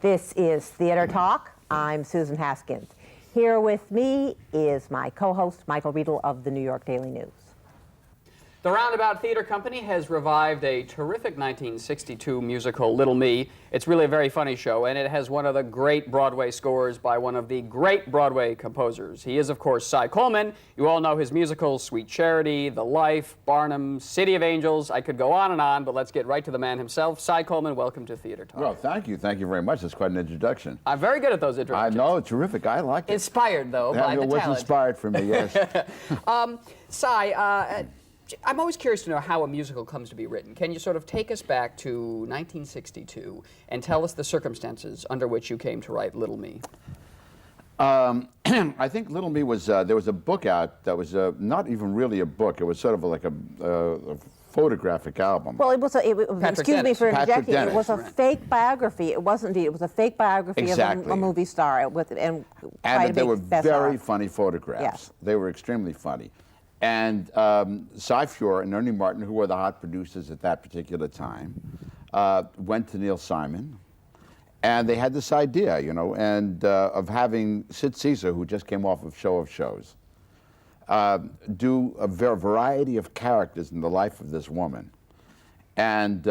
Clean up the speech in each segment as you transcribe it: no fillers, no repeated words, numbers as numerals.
This is Theater Talk. I'm Susan Haskins. Here with me is my co-host, Michael Riedel of the New York Daily News. The Roundabout Theater Company has revived a terrific 1962 musical, Little Me. It's really a very funny show, and it has one of the great Broadway scores by one of the great Broadway composers. He is, of course, CY COLEMAN. You all know his musicals, Sweet Charity, The Life, Barnum, City of Angels. I could go on, but let's get right to the man himself. CY COLEMAN, welcome to Theater Talk. Well, thank you. Thank you very much. That's quite an introduction. I'm very good at those I introductions. know, terrific. I like it. Inspired, though, by the It was talent. inspired for me, yes. CY, I'm always curious to know how a musical comes to be written. Can you sort of take us back to 1962 and tell us the circumstances under which you came to write Little Me? I think Little Me was, there was a book out that was not even really a book. It was sort of like a photographic album. Well, it was excuse me for interjecting, it was a Right. fake biography. It wasn't indeed, it was a fake biography Exactly. of a movie star and quite a they were big bestseller. very funny photographs. Yes. They were extremely funny. And Cy Feuer and Ernie Martin, who were the hot producers at that particular time, went to Neil Simon, and they had this idea, you know, and of having Sid Caesar, who just came off of Show of Shows, do a variety of characters in the life of this woman. And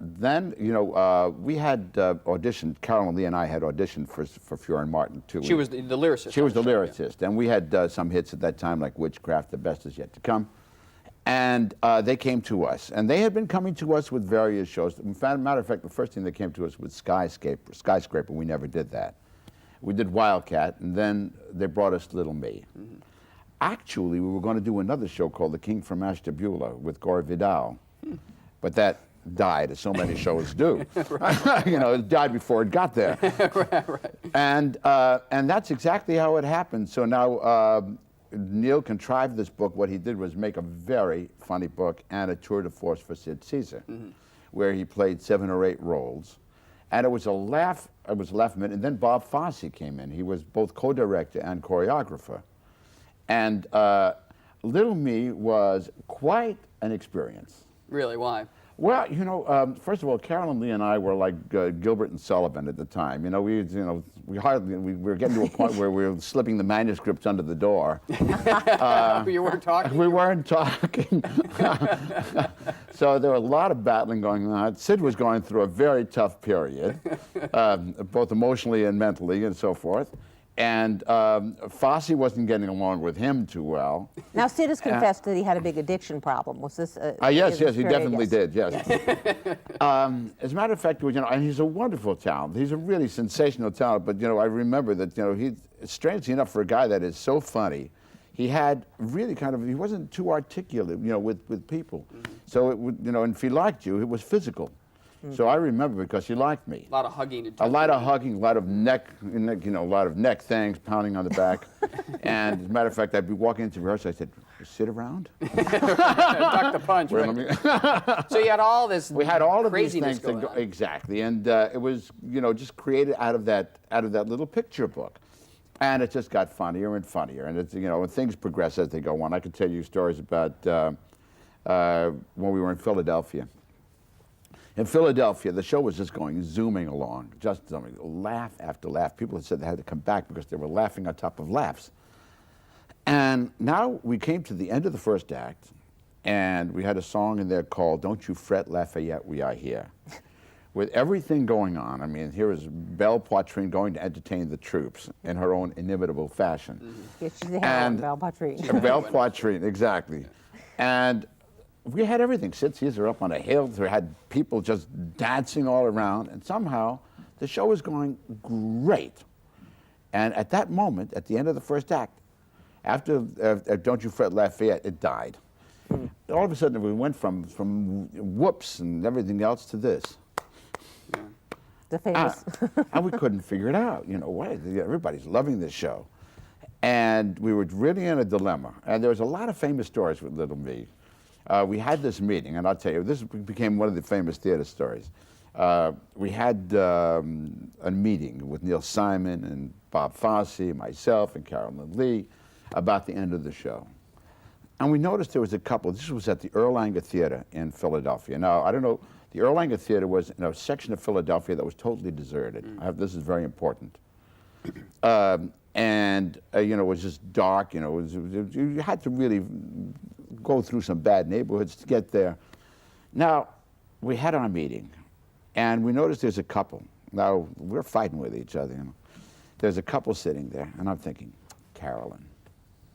then, you know, we had auditioned, Carolyn Lee and I had auditioned for Feuer and Martin, too. She was the lyricist. She was the on show, lyricist, and we had some hits at that time, like Witchcraft, The Best Is Yet to Come. And they came to us, and they had been coming to us with various shows. Matter of fact, the first thing they came to us with Skyscraper, we never did that. We did Wildcat, and then they brought us Little Me. Mm-hmm. Actually, we were going to do another show called The King from Ashtabula with Gore Vidal, but that died, as so many shows do. You know, it died before it got there. right. And that's exactly how it happened. So now Neil contrived this book. What he did was make a very funny book and a tour de force for Sid Caesar, where he played 7 or 8 roles. And it was a laugh minute. And then Bob Fosse came in. He was both co-director and choreographer. And Little Me was quite an experience. Really, why? Well, you know, first of all, Carolyn Lee and I were like Gilbert and Sullivan at the time. You know, we were getting to a point where we were slipping the manuscripts under the door. You weren't talking? We weren't talking. So there were a lot of battling going on. Sid was going through a very tough period, both emotionally and mentally and so forth. And Fosse wasn't getting along with him too well. Now, Sid has confessed that he had a big addiction problem. Was this? Yes, he definitely did. Yes. As a matter of fact, you know, and he's a wonderful talent. He's a really sensational talent. But you know, I remember that strangely enough, for a guy that is so funny, he had really he wasn't too articulate, you know, with people. So it would, you know, and if he liked you, it was physical. So I remember because he liked me. A lot of hugging. A lot of hugging, a lot of neck, you know, a lot of neck things, pounding on the back. And as a matter of fact, I'd be walking into rehearsal, I said, sit around. Duck the punch, right? So you had all this We had all of these craziness things going on. exactly. And it was, you know, just created out of that little picture book. And it just got funnier and funnier. And it's, you know, and things progress as they go on. I could tell you stories about when we were in Philadelphia. In Philadelphia, the show was just zooming along, just zooming, laugh after laugh. People had said they had to come back because they were laughing on top of laughs. And now we came to the end of the first act, and we had a song in there called Don't You Fret, Lafayette, We Are Here. With everything going on, I mean, here is Belle Poitrine going to entertain the troops in her own inimitable fashion. Yes, she's the heroine, Belle Poitrine. Belle Poitrine, exactly. And we had everything. Sid Caesar up on a hill. We had people just dancing all around. And somehow, the show was going great. And at that moment, at the end of the first act, after Don't You Fret, Lafayette, it died. All of a sudden, we went from whoops and everything else to this. The famous. And we couldn't figure it out. You know, why? Everybody's loving this show. And we were really in a dilemma. And there was a lot of famous stories with Little Me. We had this meeting, and I'll tell you, this became one of the famous theater stories. We had a meeting with Neil Simon and Bob Fosse, myself, and Carolyn Lee about the end of the show. And we noticed there was a couple. This was at the Erlanger Theater in Philadelphia. Now, I don't know, The Erlanger Theater was in a section of Philadelphia that was totally deserted. This is very important. It was just dark. You had to really go through some bad neighborhoods to get there. Now, we had our meeting, and we noticed there's a couple. Now, we're fighting with each other. There's a couple sitting there, and I'm thinking, Carolyn,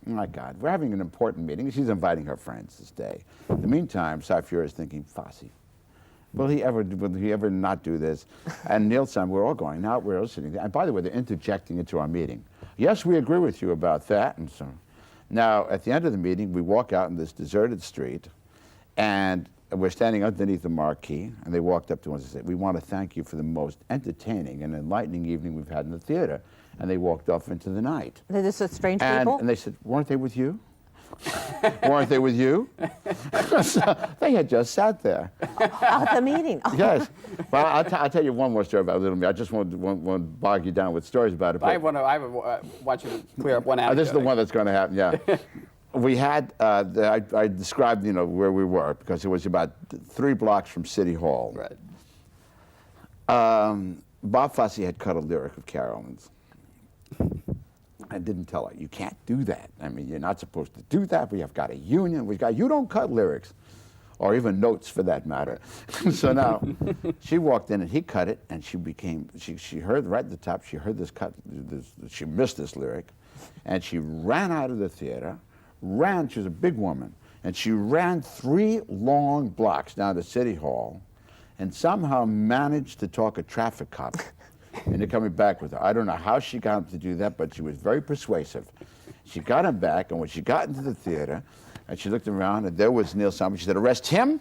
my God, we're having an important meeting. She's inviting her friends to stay. In the meantime, Cy Fury is thinking, Fosse, will he ever not do this? And Neil Simon, we're all going, now we're all sitting there. And by the way, they're interjecting into our meeting. Yes, we agree with you about that. And so, now, at the end of the meeting, we walk out in this deserted street, and we're standing underneath the marquee, and they walked up to us and said, we want to thank you for the most entertaining and enlightening evening we've had in the theater. And they walked off into the night. They're just strange people? And they said, weren't they with you? Weren't they with you? So they had just sat there. At the meeting. Yes. Well, I'll tell you one more story about Little Me. I just won't bog you down with stories about it. I want you to clear up one anecdote. This is the one that's going to happen, yeah. We had, I described, where we were, because it was about 3 blocks from City Hall. Right. Bob Fosse had cut a lyric of Carolyn's. I didn't tell her, you can't do that. I mean, you're not supposed to do that. We have got a union. You don't cut lyrics, or even notes for that matter. So now, she walked in and he cut it, and she heard right at the top, she heard this cut, she missed this lyric, and she ran out of the theater, she was a big woman, and she ran 3 long blocks down to City Hall, and somehow managed to talk a traffic cop into coming back with her. I don't know how she got him to do that, but she was very persuasive. She got him back, and when she got into the theater, and she looked around, and there was Neil Simon. She said, arrest him.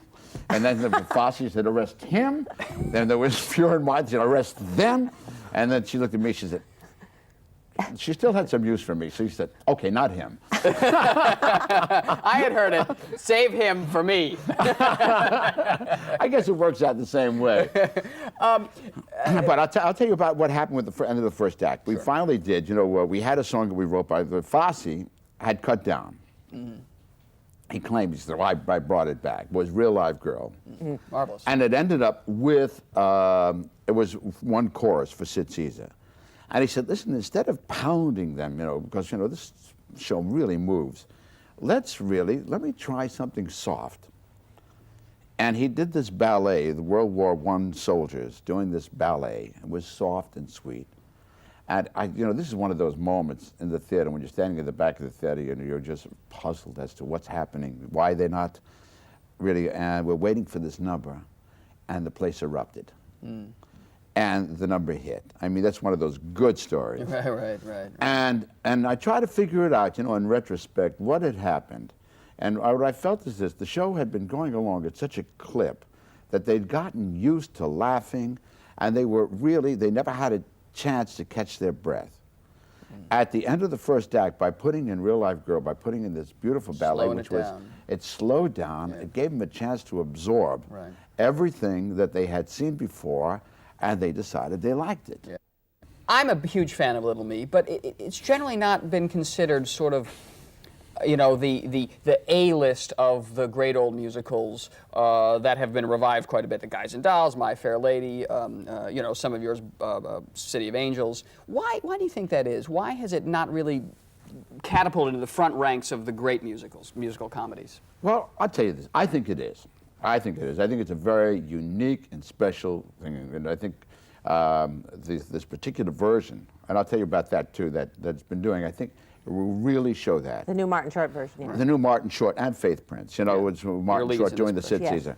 And then Fosse said, arrest him. Then there was Fury and Martin, she said, arrest them. And then she looked at me, she said, she still had some use for me, so she said, okay, not him. I had heard it, save him for me. I guess it works out the same way. But I'll tell you about what happened with the end of the first act. We finally did, we had a song that we wrote by Fosse had cut down. He claimed, he said, well, I brought it back. It was Real Live Girl. Marvelous. And it ended up with, it was one chorus for Sid Caesar. And he said, listen, instead of pounding them, because, this show really moves, let me try something soft. And he did this ballet, the World War I soldiers doing this ballet. It was soft and sweet. And this is one of those moments in the theater when you're standing at the back of the theater, you're just puzzled as to what's happening, why they're not really, and we're waiting for this number, and the place erupted. And the number hit. I mean, that's one of those good stories. Right. And I try to figure it out, in retrospect, what had happened. And what I felt is this: the show had been going along at such a clip that they'd gotten used to laughing, and they never had a chance to catch their breath. At the end of the first act, by putting in Real Live Girl, by putting in this beautiful ballet, it slowed down, it gave them a chance to absorb everything that they had seen before, and they decided they liked it. Yeah. I'm a huge fan of Little Me, but it's generally not been considered sort of, the A-list of the great old musicals that have been revived quite a bit. The Guys and Dolls, My Fair Lady, some of yours, City of Angels. Why do you think that is? Why has it not really catapulted into the front ranks of the great musical comedies? Well, I'll tell you this. I think it is. I think it's a very unique and special thing, and I think this particular version, and I'll tell you about that too, that's been doing, I think it will really show that. The new Martin Short version, yeah. The new Martin Short and Faith Prince, it was Martin Short doing the Sid Caesar.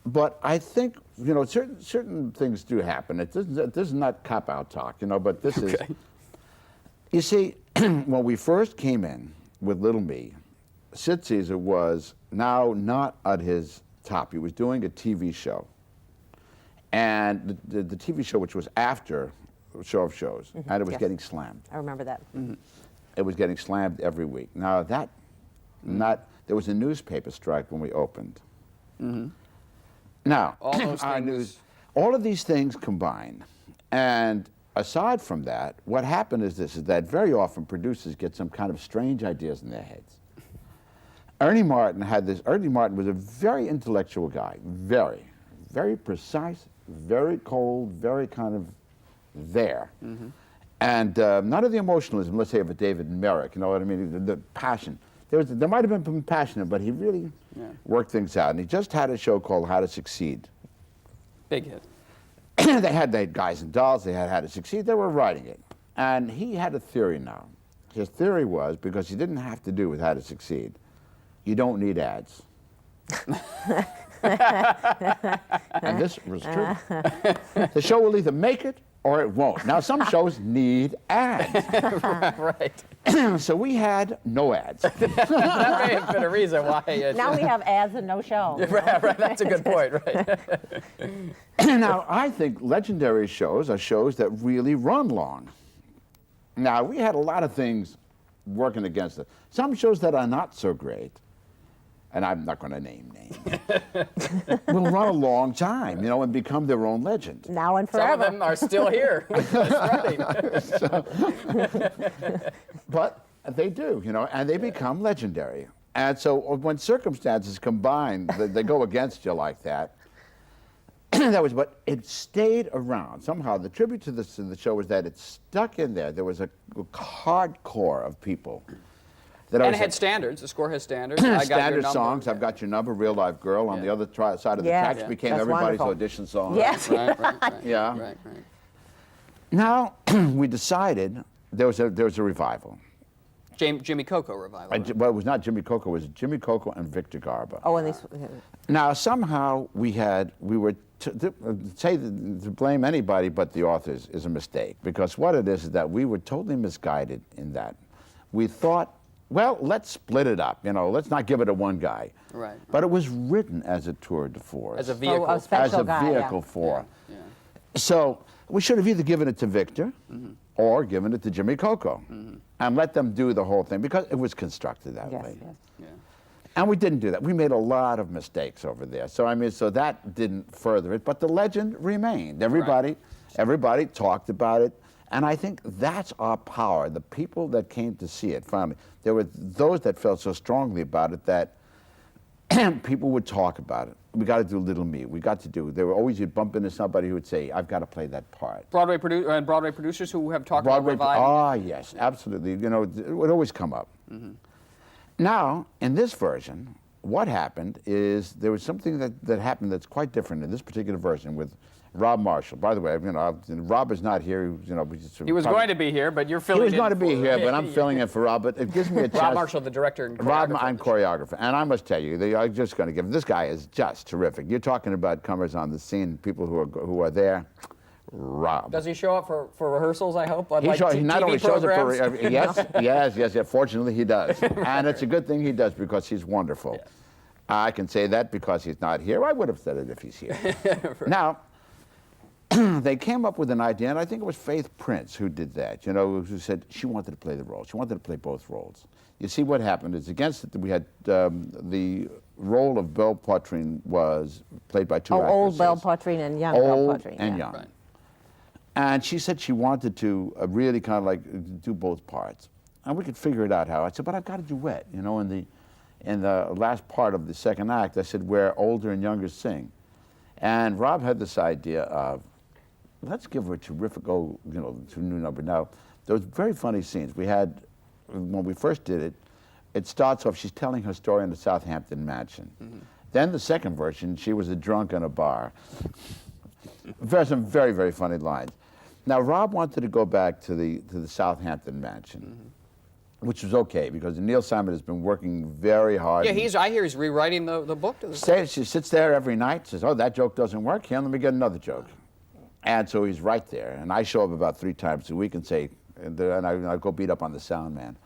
But I think, certain things do happen. This is not cop-out talk, but this is, you see, when we first came in with Little Me, Sid Caesar was now not at his top. He was doing a TV show. And the TV show, which was after Show of Shows, and it was getting slammed. I remember that. It was getting slammed every week. Now there was a newspaper strike when we opened. Now, all those things. All of these things combined. And aside from that, what happened is that very often producers get some kind of strange ideas in their heads. Ernie Martin was a very intellectual guy, very, very precise, very cold, very kind of there. And none of the emotionalism, let's say, of a David Merrick, you know what I mean, the passion. There might have been passion, but he really worked things out. And he just had a show called How to Succeed. Big hit. They had Guys and Dolls, they had How to Succeed, they were writing it. And he had a theory now. His theory was, because he didn't have to do with How to Succeed, you don't need ads. And this was true. The show will either make it or it won't. Now, some shows need ads. Right. So we had no ads. That may have been a reason why. Now we have ads and no show. Right, that's a good point, right. Now, I think legendary shows are shows that really run long. Now, we had a lot of things working against it. Some shows that are not so great, and I'm not going to name names, will run a long time, you know, and become their own legend. Now and Some forever. of them are still here. That's right. But they do, you know, and they become legendary. And so when circumstances combine, they go against you like that. But it stayed around. Somehow, the tribute to the show was that it stuck in there. There was a hardcore of people. And it had standards. The score has standards. I got your Standard number. songs. I've Got Your Number, Real Life Girl. On the other side of the Yes. tracks Yeah. became That's everybody's wonderful. audition song. Yes. Right. Yeah. Right. Now, we decided there was a revival. Jimmy Coco revival. Right? Well, it was not Jimmy Coco. It was Jimmy Coco and Victor Garber. Oh, and these. Now, somehow we were to blame anybody but the authors is a mistake, because what it is that we were totally misguided in that. We thought, well, let's split it up, you know, let's not give it to one guy. Right. But it was written as a tour de force. As a vehicle. a special as a guy, vehicle for. Yeah. So we should have either given it to Victor or given it to Jimmy Coco and let them do the whole thing, because it was constructed that Yes, way. yes. Yeah. And we didn't do that. We made a lot of mistakes over there. So I mean, so that didn't further it, but the legend remained. Everybody talked about it, and I think that's our power. The people that came to see it, finally, there were those that felt so strongly about it that people would talk about it. We got to do Little Me. We got to do. There were always, you'd bump into somebody who would say, "I've got to play that part." Broadway producers who have talked about reviving. Ah, yes, absolutely. You know, it would always come up. Now, in this version, what happened is there was something that happened that's quite different in this particular version with Rob Marshall. By the way, you know, Rob is not here. You know, He was going to be here, but you're filling He in. was going to be for- here, but I'm filling in for Rob. But it gives me a chance. Rob Marshall, the director and Rob, choreographer. I'm choreographer, and I must tell you, I'm just going to give. This guy is just terrific. You're talking about comers on the scene, people who are there. Rob. Does he show up for rehearsals, I hope? He not TV only shows up for programs? yes. Fortunately, he does, and it's a good thing he does, because he's wonderful. Yeah. I can say that because he's not here. I would have said it if he's here. Now, they came up with an idea, and I think it was Faith Prince who did that. You know, who said she wanted to play the role. She wanted to play both roles. You see, what happened is against it, we had the role of Belle Poitrine was played by two actresses. Old Belle Poitrine and young Belle Old Poitrine. and yeah. young. Right. And she said she wanted to really kind of like do both parts. And we could figure it out how. I said, but I've got a duet. You know, in the last part of the second act, I said, where older and younger sing. And Rob had this idea of, let's give her a terrific, to a new number. Now, there was very funny scenes. We had, when we first did it, it starts off, she's telling her story in the Southampton mansion. Then the second version, she was a drunk in a bar. Some very, very funny lines. Now, Rob wanted to go back to the Southampton mansion, which was okay, because Neil Simon has been working very hard. Yeah, I hear he's rewriting the book. She sits there every night, says, oh, that joke doesn't work. Here, let me get another joke. And so he's right there. And I show up about 3 times a week and say, and I go beat up on the sound man.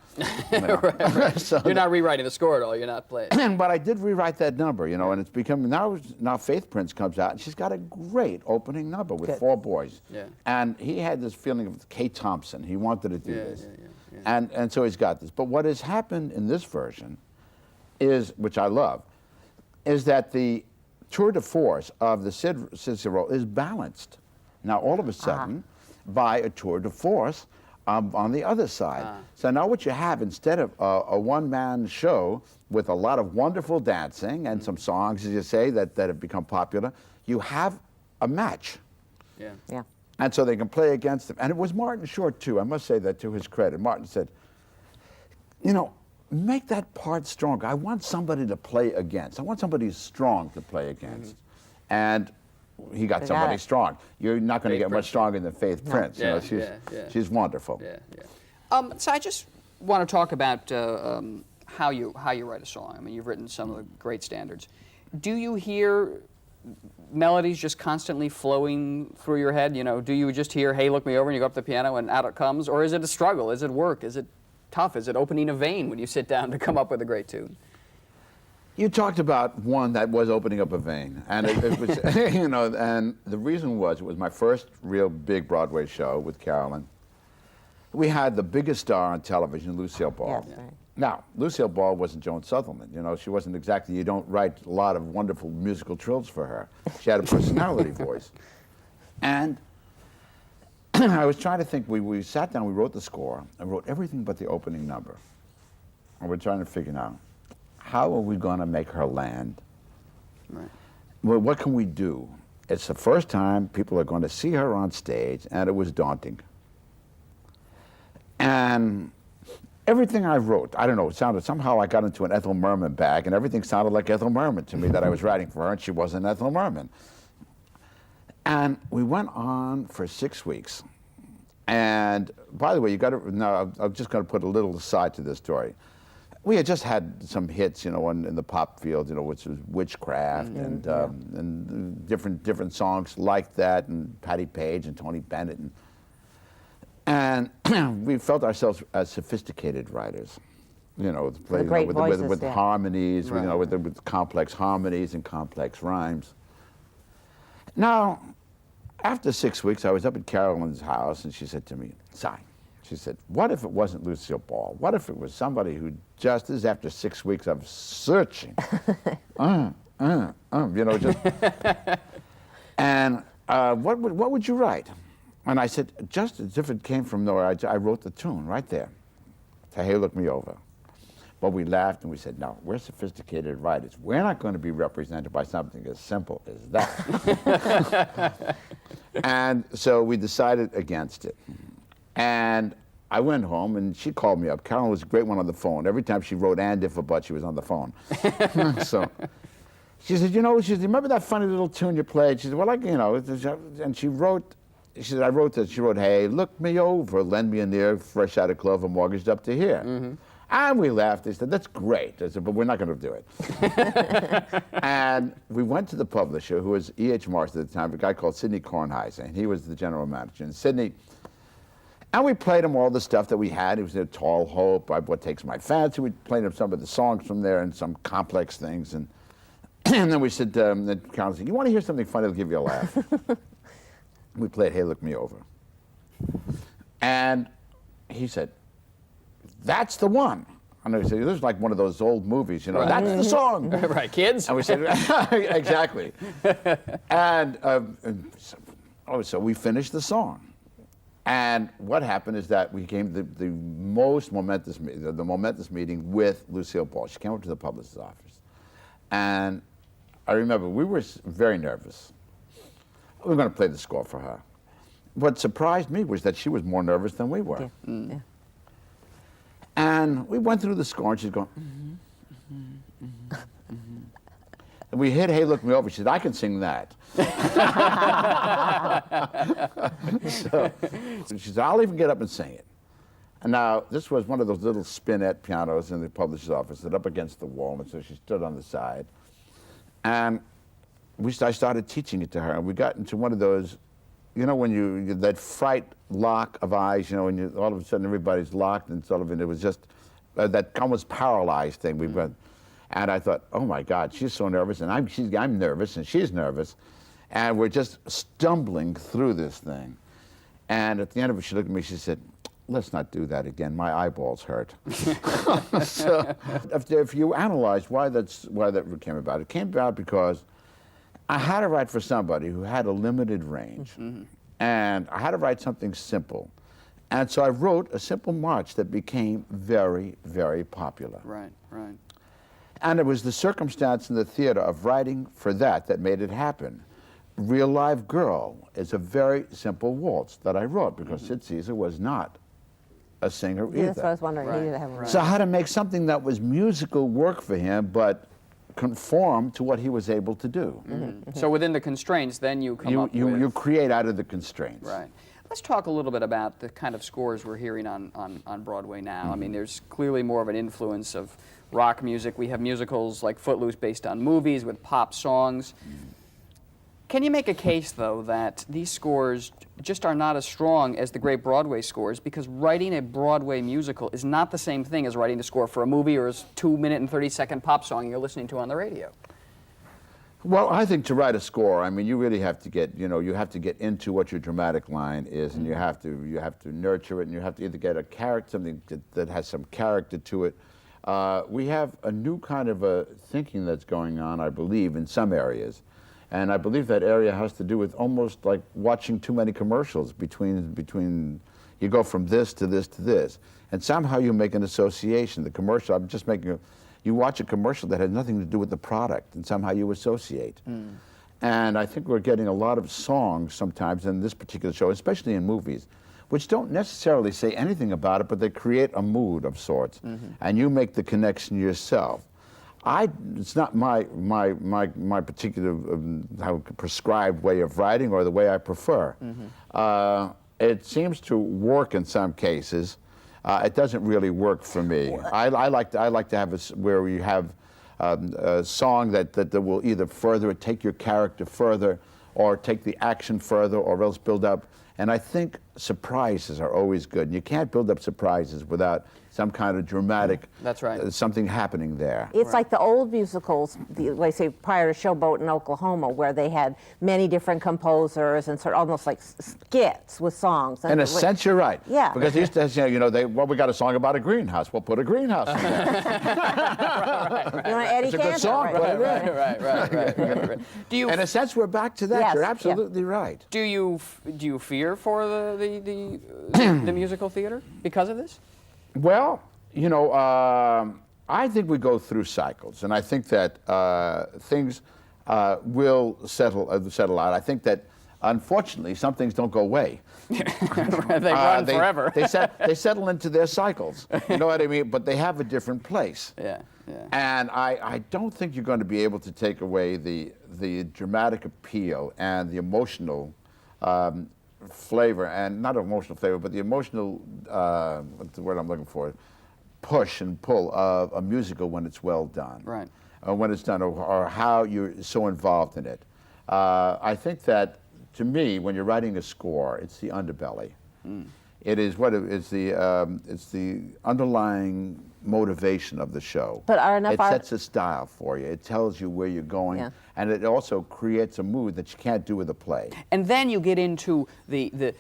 You know? Right. So You're not rewriting the score at all. You're not playing. but I did rewrite that number, you know, and it's become, now Faith Prince comes out, and she's got a great opening number with 4 boys. Yeah. And he had this feeling of Kate Thompson. He wanted to do this. Yeah. And so he's got this. But what has happened in this version is, which I love, is that the tour de force of the Sid role is balanced. Now, all of a sudden, by a tour de force on the other side. So now what you have, instead of a one-man show with a lot of wonderful dancing and some songs, as you say, that have become popular, you have a match. Yeah. Yeah. And so they can play against them. And it was Martin Short, too. I must say that to his credit. Martin said, you know, make that part stronger. I want somebody to play against. I want somebody strong to play against. And he got somebody strong. You're not going to get much stronger than Faith Prince. Yeah, You know, she's wonderful. Yeah, yeah. So I just want to talk about how you write a song. I mean, you've written some of the great standards. Do you hear melodies just constantly flowing through your head? You know, do you just hear, "Hey, look me over," and you go up to the piano and out it comes? Or is it a struggle? Is it work? Is it tough? Is it opening a vein when you sit down to come up with a great tune? You talked about one that was opening up a vein, and it was, you know, and the reason was it was my first real big Broadway show with Carolyn. We had the biggest star on television, Lucille Ball. Yes, right. Now, Lucille Ball wasn't Joan Sutherland. You know, she wasn't exactly. You don't write a lot of wonderful musical trills for her. She had a personality voice, and I was trying to think. We sat down. We wrote the score. I wrote everything but the opening number, and we're trying to figure out, how are we going to make her land? Right. Well, what can we do? It's the first time people are going to see her on stage, and it was daunting. And everything I wrote, I don't know, it sounded, somehow I got into an Ethel Merman bag, and everything sounded like Ethel Merman to me that I was writing for her, and she wasn't Ethel Merman. And we went on for 6 weeks. And by the way, you got to, no, I'm just going to put a little aside to this story. We had just had some hits, you know, in the pop field, you know, which was Witchcraft and different songs like that, and Patti Page and Tony Bennett, and we felt ourselves as sophisticated writers, you know, with harmonies, you know, with complex harmonies and complex rhymes. Now, after 6 weeks, I was up at Carolyn's house, and she said to me, "Cy," she said, "what if it wasn't Lucille Ball? What if it was somebody who just is, after 6 weeks of searching, you know, just, and what would you write?" And I said, just as if it came from nowhere, I wrote the tune right there, to "Hey, Look Me Over." But we laughed and we said, no, we're sophisticated writers. We're not going to be represented by something as simple as that. And so we decided against it. And I went home, and she called me up. Carolyn was a great one on the phone. Every time she wrote "and if a but," she was on the phone. So she said, you know, she said, "Remember that funny little tune you played?" She said, well, you know, and she wrote, she said, I wrote this. She wrote, "Hey, look me over, lend me an ear, fresh out of clover, mortgaged up to here." Mm-hmm. And we laughed. They said, "That's great." I said, "But we're not going to do it." And we went to the publisher, who was E.H. Marsh at the time, a guy called Sidney Kornheiser, and he was the general manager. And Sidney, and we played him all the stuff that we had. It was a Tall Hope, What Takes My Fancy. We played him some of the songs from there and some complex things. And then we said, then Carolyn said, "You want to hear something funny that'll give you a laugh?" We played "Hey, Look Me Over." And he said, "That's the one." And I said, "This is like one of those old movies, you know, that's the song." Right, kids? And we said, exactly. And so we finished the song. And what happened is that we came to the most momentous, the momentous meeting with Lucille Ball. She came up to the publisher's office. And I remember we were very nervous. We were going to play the score for her. What surprised me was that she was more nervous than we were. Yeah. Yeah. And we went through the score, and she's going, and we hit "Hey, Look Me Over." She said, "I can sing that." So she said, "I'll even get up and sing it." And now, this was one of those little spinette pianos in the publisher's office that up against the wall, and so she stood on the side. And I started teaching it to her, and we got into one of those, you know, when that fright lock of eyes, you know, when all of a sudden everybody's locked, and sort of, and it was just that almost paralyzed thing. We went, and I thought, oh my God, she's so nervous, and I'm nervous, and she's nervous, and we're just stumbling through this thing. And at the end of it, she looked at me, she said, "Let's not do that again. My eyeballs hurt." So, if you analyze why that came about, it came about because I had to write for somebody who had a limited range. Mm-hmm. And I had to write something simple. And so I wrote a simple march that became very, very popular. Right, right. And it was the circumstance in the theater of writing for that that made it happen. Real Live Girl is a very simple waltz that I wrote because Sid Caesar was not a singer either. Yeah, that's what I was wondering. Right, He didn't have a right. So how to make something that was musical work for him, but conform to what he was able to do. So within the constraints, then you come up with... You create out of the constraints. Right. Let's talk a little bit about the kind of scores we're hearing on Broadway now. I mean, there's clearly more of an influence of rock music. We have musicals like Footloose based on movies with pop songs. Can you make a case, though, that these scores just are not as strong as the great Broadway scores, because writing a Broadway musical is not the same thing as writing a score for a movie or a 2-minute and 30-second pop song you're listening to on the radio? Well, I think to write a score, I mean, you really have to get, you have to get into what your dramatic line is, and you have to nurture it, and you have to either get a character, something that has some character to it. We have a new kind of a thinking that's going on, I believe, in some areas. And I believe that area has to do with almost like watching too many commercials between you go from this to this to this. And somehow you make an association. The commercial, I'm just making you watch a commercial that has nothing to do with the product, and somehow you associate. And I think we're getting a lot of songs sometimes in this particular show, especially in movies, which don't necessarily say anything about it, but they create a mood of sorts. And you make the connection yourself. It's not my particular prescribed way of writing or the way I prefer. It seems to work in some cases. It doesn't really work for me. I like to have where you have a song that will either further take your character further, or take the action further, or else build up. And I think surprises are always good. And you can't build up surprises without some kind of dramatic, That's right. Something happening there. It's like the old musicals, like say prior to Showboat in Oklahoma, where they had many different composers and sort of almost like skits with songs. In a sense, you're right. Yeah. Because they used to say, we got a song about a greenhouse. We'll put a greenhouse in there. You know, Eddie It's a good Cantor, song, right? Right. Do you In a sense, we're back to that. Yes, You're yeah. absolutely right. do you fear for the musical theater because of this? Well, I think we go through cycles, and I think that things will settle out. I think that, unfortunately, some things don't go away. They run forever. They settle into their cycles. You know what I mean? But they have a different place. Yeah. And I don't think you're going to be able to take away the dramatic appeal and the emotional flavor, and not emotional flavor, but the emotional, what's the word I'm looking for, push and pull of a musical when it's well done. Right. When it's done, or how you're so involved in it. I think that, to me, when you're writing a score, it's the underbelly. It is it's the underlying motivation of the show. But are enough it sets a style for you. It tells you where you're going, Yeah. and it also creates a mood that you can't do with a play. And then you get into the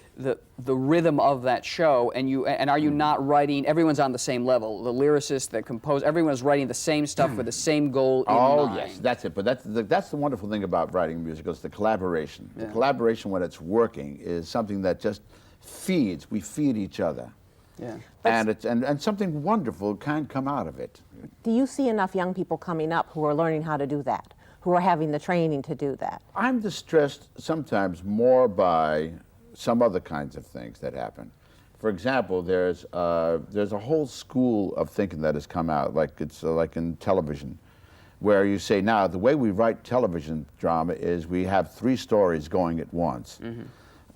rhythm of that show, and are you not writing? Everyone's on the same level. The lyricist, the composer, everyone's writing the same stuff with the same goal in mind. Yes, that's it. But that's the wonderful thing about writing musicals, the collaboration. The collaboration, when it's working, is something that just feeds. We feed each other. Yeah. And something wonderful can come out of it. Do you see enough young people coming up who are learning how to do that, who are having the training to do that? I'm distressed sometimes more by some other kinds of things that happen. For example, there's a whole school of thinking that has come out, like in television, where you say, now the way we write television drama is we have 3 stories going at once.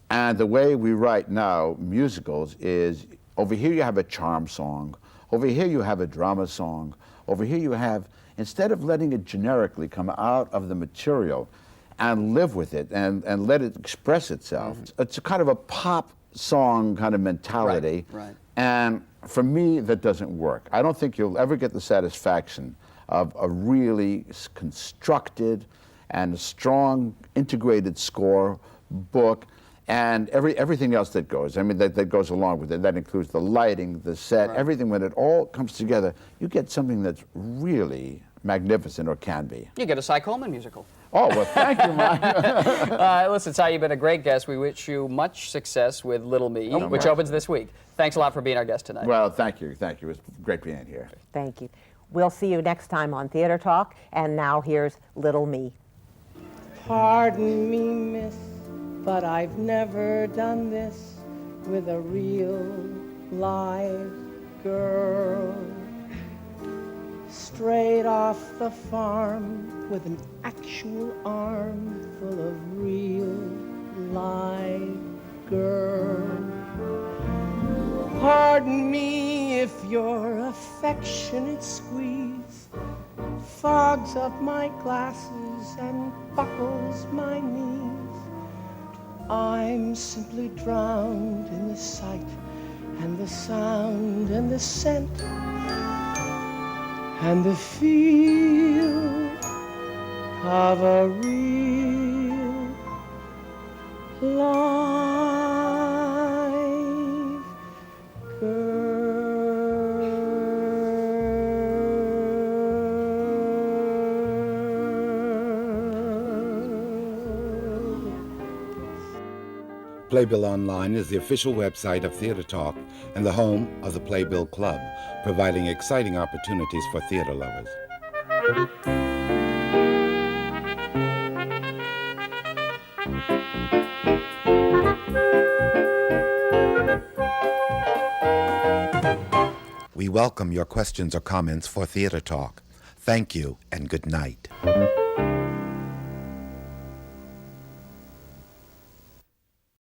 And the way we write now musicals is, over here you have a charm song, over here you have a drama song, over here you have, instead of letting it generically come out of the material and live with it and let it express itself, it's a kind of a pop song kind of mentality. Right. And for me, that doesn't work. I don't think you'll ever get the satisfaction of a really constructed and strong integrated score book, and everything else that goes. I mean, that goes along with it. That includes the lighting, the set, everything. When it all comes together, you get something that's really magnificent, or can be. You get a CY Coleman musical. Oh, well, thank you, Mike. Listen, Cy, you've been a great guest. We wish you much success with Little Me, which opens this week. Thanks a lot for being our guest tonight. Well, thank you. Thank you. It was great being here. Thank you. We'll see you next time on Theater Talk. And now here's Little Me. Pardon me, miss, but I've never done this with a real live girl. Straight off the farm with an actual arm full of real live girl. Pardon me if your affectionate squeeze fogs up my glasses and buckles my knees. I'm simply drowned in the sight and the sound and the scent and the feel of a real live Playbill Online is the official website of Theater Talk and the home of the Playbill Club, providing exciting opportunities for theater lovers. We welcome your questions or comments for Theater Talk. Thank you and good night.